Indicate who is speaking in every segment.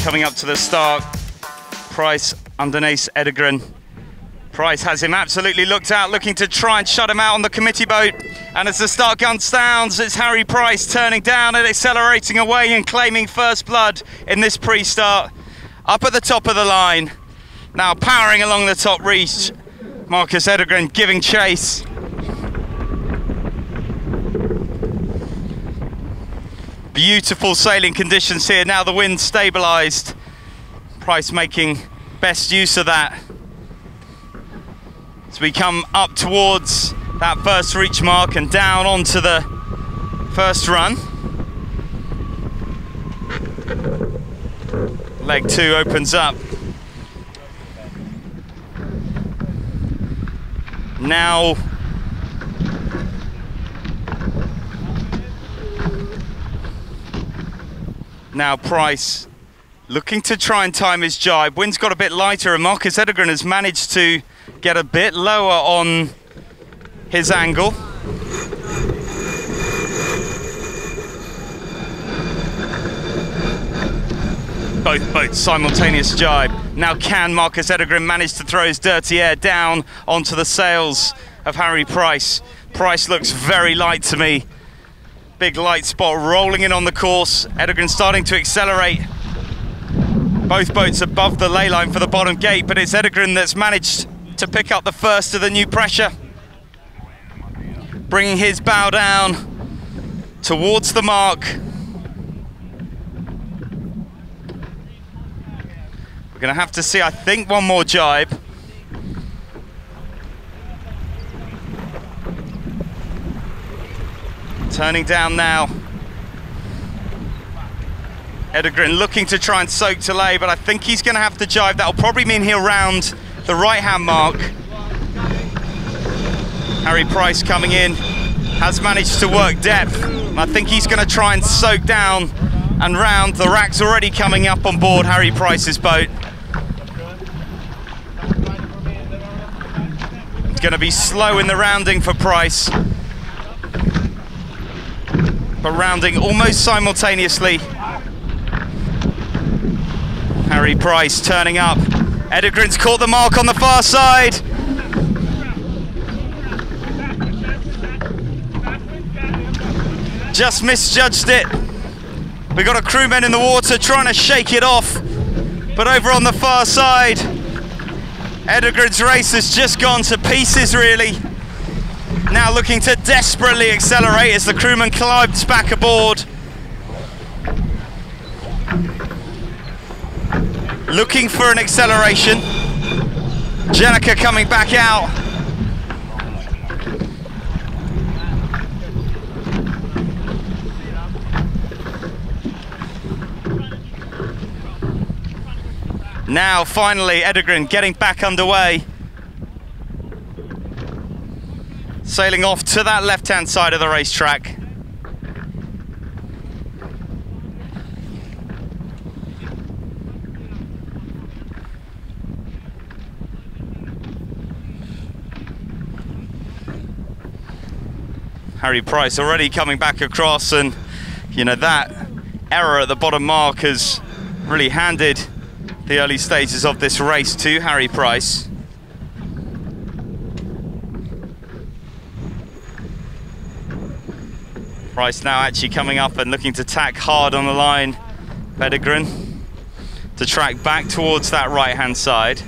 Speaker 1: Coming up to the start, Price underneath Edegran. Price has him absolutely looked out, looking to try and shut him out on the committee boat. And as the start gun sounds, it's Harry Price turning down and accelerating away and claiming first blood in this pre-start. Up at the top of the line, now powering along the top reach, Marcus Edegran giving chase. Beautiful sailing conditions here, now the wind stabilised. Price making best use of that. As we come up towards that first reach mark and down onto the first run. Leg 2 opens up. Now Price looking to try and time his jibe. Wind's got a bit lighter and Marcus Edegran has managed to get a bit lower on his angle. Both boats simultaneous jibe. Now can Marcus Edegran manage to throw his dirty air down onto the sails of Harry Price? Price looks very light to me. Big light spot rolling in on the course. Edegran starting to accelerate. Both boats above the ley line for the bottom gate, but it's Edegran that's managed to pick up the first of the new pressure. Bringing his bow down towards the mark. We're going to have to see, I think, one more jibe. Turning down now. Edegran looking to try and soak to lay, but I think he's going to have to jibe. That'll probably mean he'll round the right-hand mark. Harry Price coming in, has managed to work depth. I think he's going to try and soak down and round. The rack's already coming up on board Harry Price's boat. It's going to be slow in the rounding for Price, but rounding almost simultaneously. Harry Price turning up. Edegran's caught the mark on the far side. Just misjudged it. We've got a crewman in the water trying to shake it off, but over on the far side, Edegran's race has just gone to pieces, really. Now looking to desperately accelerate as the crewman climbs back aboard. Looking for an acceleration. Jenica coming back out. Now finally Edegran getting back underway. Sailing off to that left-hand side of the racetrack. Harry Price already coming back across, and you know, that error at the bottom mark has really handed the early stages of this race to Harry Price. Price now actually coming up and looking to tack hard on the line. Edegran to track back towards that right-hand side.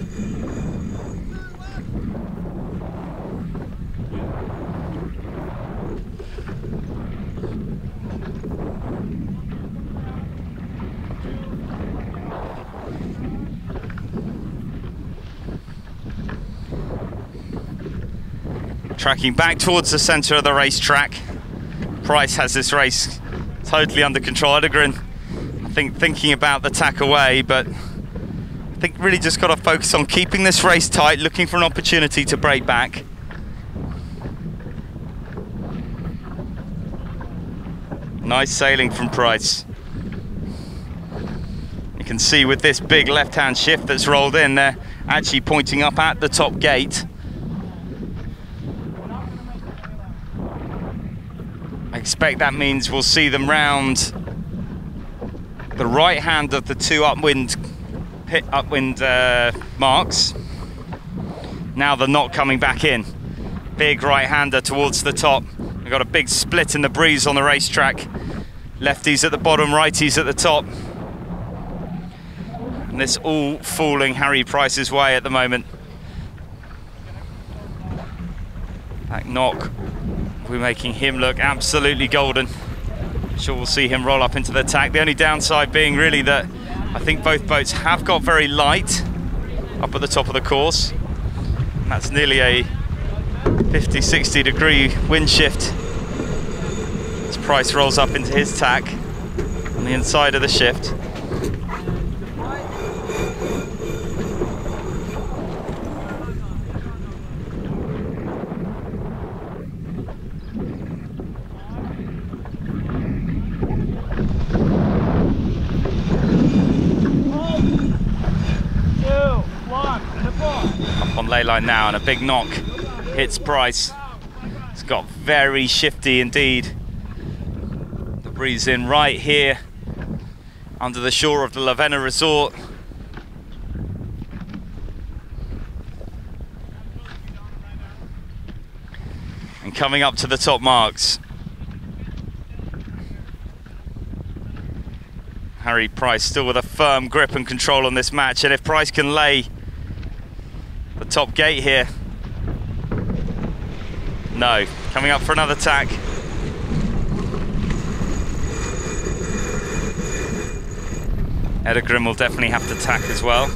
Speaker 1: Tracking back towards the centre of the racetrack. Price has this race totally under control. Edegran, I think, thinking about the tack away, but I think really just got to focus on keeping this race tight, looking for an opportunity to break back. Nice sailing from Price. You can see with this big left-hand shift that's rolled in, they're actually pointing up at the top gate. I expect that means we'll see them round the right hand of the two upwind marks. Now they're not coming back in. Big right-hander towards the top. We've got a big split in the breeze on the racetrack. Lefties at the bottom, righties at the top. And this all falling Harry Price's way at the moment. That knock, we're making him look absolutely golden. I'm sure we'll see him roll up into the tack. The only downside being really that I think both boats have got very light up at the top of the course. And that's nearly a 50-60 degree wind shift as Price rolls up into his tack on the inside of the shift. Up on ley line now, and a big knock hits Price. It's got very shifty indeed. The breeze in right here under the shore of the Lavenna Resort. And coming up to the top marks, Harry Price still with a firm grip and control on this match, and if Price can lay the top gate here, no, coming up for another tack. Edegran will definitely have to tack as well.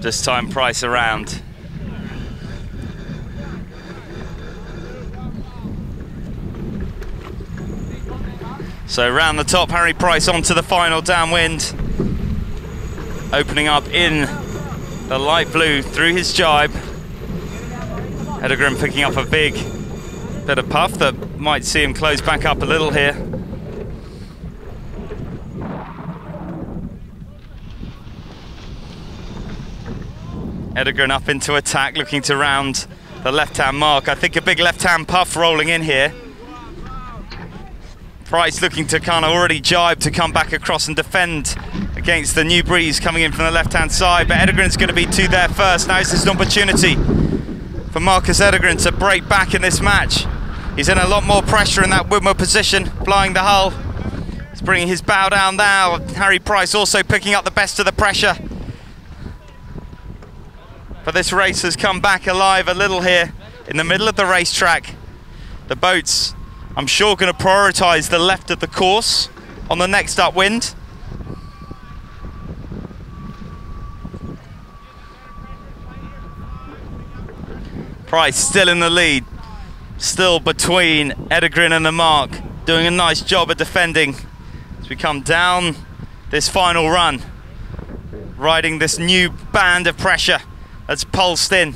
Speaker 1: This time Price around. So round the top, Harry Price onto the final downwind. Opening up in the light blue through his jibe. Edegran picking up a big bit of puff that might see him close back up a little here. Edegran up into attack, looking to round the left-hand mark. I think a big left-hand puff rolling in here. Price looking to kind of already jibe to come back across and defend against the new breeze coming in from the left-hand side, but Edegran's going to be two there first. Now this is an opportunity for Marcus Edegran to break back in this match. He's in a lot more pressure in that windward position, flying the hull. He's bringing his bow down now. Harry Price also picking up the best of the pressure. But this race has come back alive a little here in the middle of the racetrack. The boats, I'm sure, going to prioritise the left of the course on the next upwind. Price still in the lead, still between Edegran and the mark, doing a nice job of defending as we come down this final run, riding this new band of pressure that's pulsed in.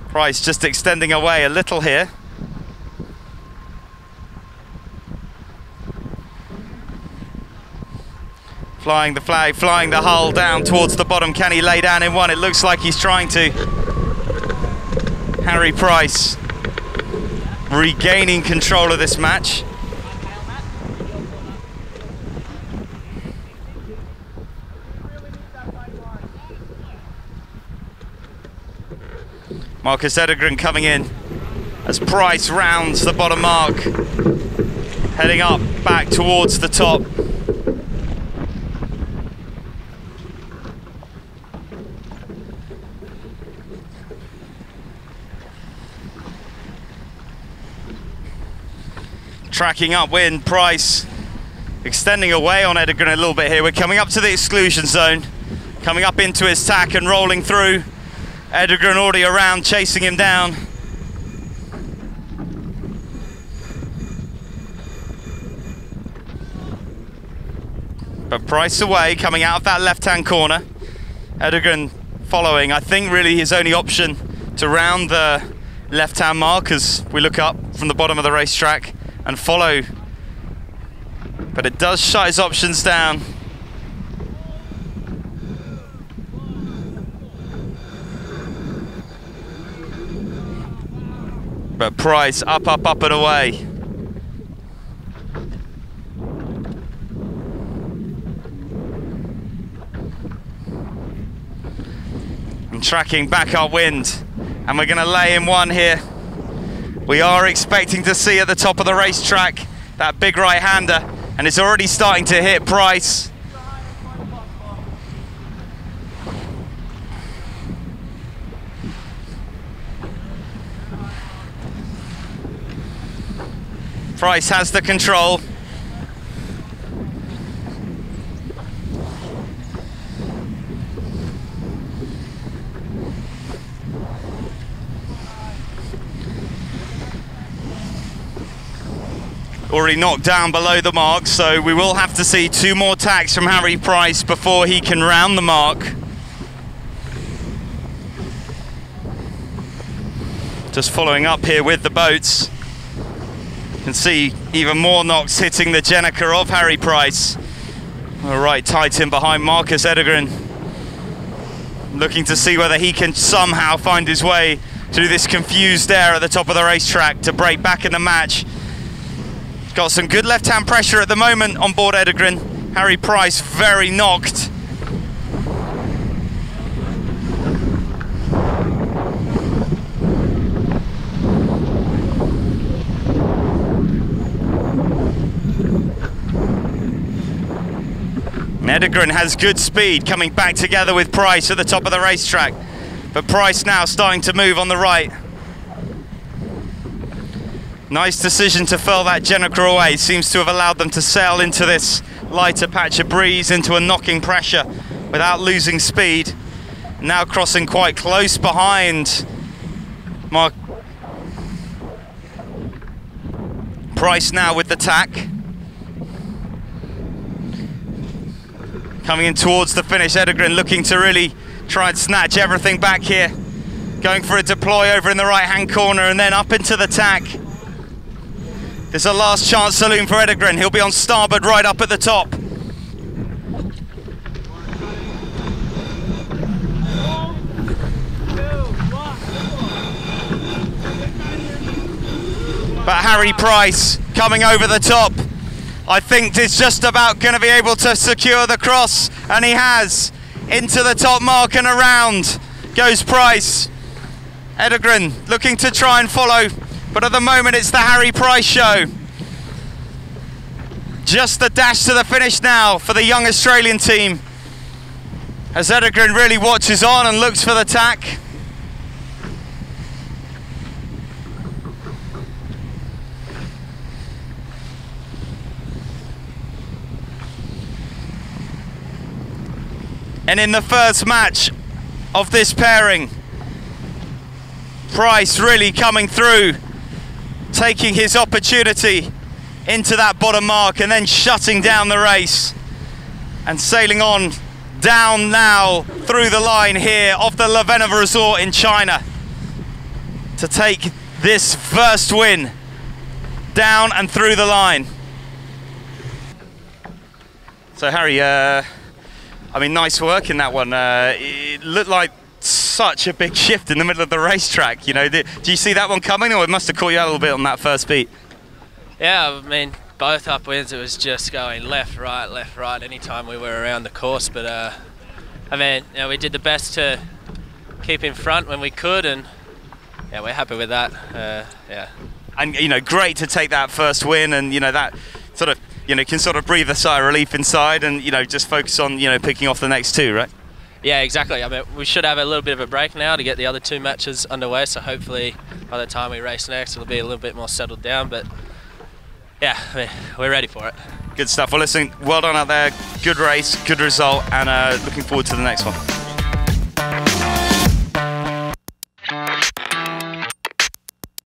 Speaker 1: Price just extending away a little here. Flying the flag, flying the hull down towards the bottom. Can he lay down in one? It looks like he's trying to. Harry Price regaining control of this match. Marcus Edegran coming in as Price rounds the bottom mark, heading up back towards the top. Tracking upwind, Price extending away on Edegran a little bit here. We're coming up to the exclusion zone, coming up into his tack and rolling through. Edegran already around, chasing him down. But Price away, coming out of that left-hand corner. Edegran following, I think really his only option to round the left-hand mark as we look up from the bottom of the racetrack and follow. But it does shut his options down. But Price up, up, up and away. And tracking back upwind. And we're going to lay in one here. We are expecting to see at the top of the racetrack that big right-hander, and it's already starting to hit Price. Price has the control. Already knocked down below the mark, so we will have to see 2 more tacks from Harry Price before he can round the mark. Just following up here with the boats. You can see even more knocks hitting the Jenica of Harry Price. All right, tight in behind Marcus Edegran. Looking to see whether he can somehow find his way through this confused air at the top of the racetrack to break back in the match. Got some good left-hand pressure at the moment on board Edegran. Harry Price very knocked. Edegran has good speed coming back together with Price at the top of the racetrack. But Price now starting to move on the right. Nice decision to furl that Jenica away. Seems to have allowed them to sail into this lighter patch of breeze, into a knocking pressure without losing speed. Now crossing quite close behind Mark. Price now with the tack. Coming in towards the finish, Edegran looking to really try and snatch everything back here. Going for a deploy over in the right-hand corner and then up into the tack. There's a last chance saloon for Edegran. He'll be on starboard right up at the top. But Harry Price coming over the top. I think is just about going to be able to secure the cross, and he has. Into the top mark and around goes Price. Edegran looking to try and follow, but at the moment it's the Harry Price show. Just the dash to the finish now for the young Australian team, as Edegran really watches on and looks for the tack. And in the first match of this pairing, Price really coming through, taking his opportunity into that bottom mark and then shutting down the race and sailing on down now through the line here of the La Venice Resort in China to take this first win down and through the line. So Harry, I mean, nice work in that one. It looked like such a big shift in the middle of the racetrack. You know, do you see that one coming, or it must have caught you out a little bit on that first beat?
Speaker 2: Yeah, I mean, both upwinds, it was just going left, right, anytime we were around the course. But I mean, you know, we did the best to keep in front when we could, and yeah, we're happy with that. Yeah.
Speaker 1: And you know, great to take that first win, and you know that sort of, you know, can sort of breathe a sigh of relief inside, and you know, just focus on, you know, picking off the next two, right?
Speaker 2: Yeah, exactly. I mean, we should have a little bit of a break now to get the other two matches underway, so hopefully by the time we race next it'll be a little bit more settled down. But yeah, I mean, we're ready for it.
Speaker 1: Good stuff. Well, listen, well done out there. Good race, good result, and looking forward to the next one.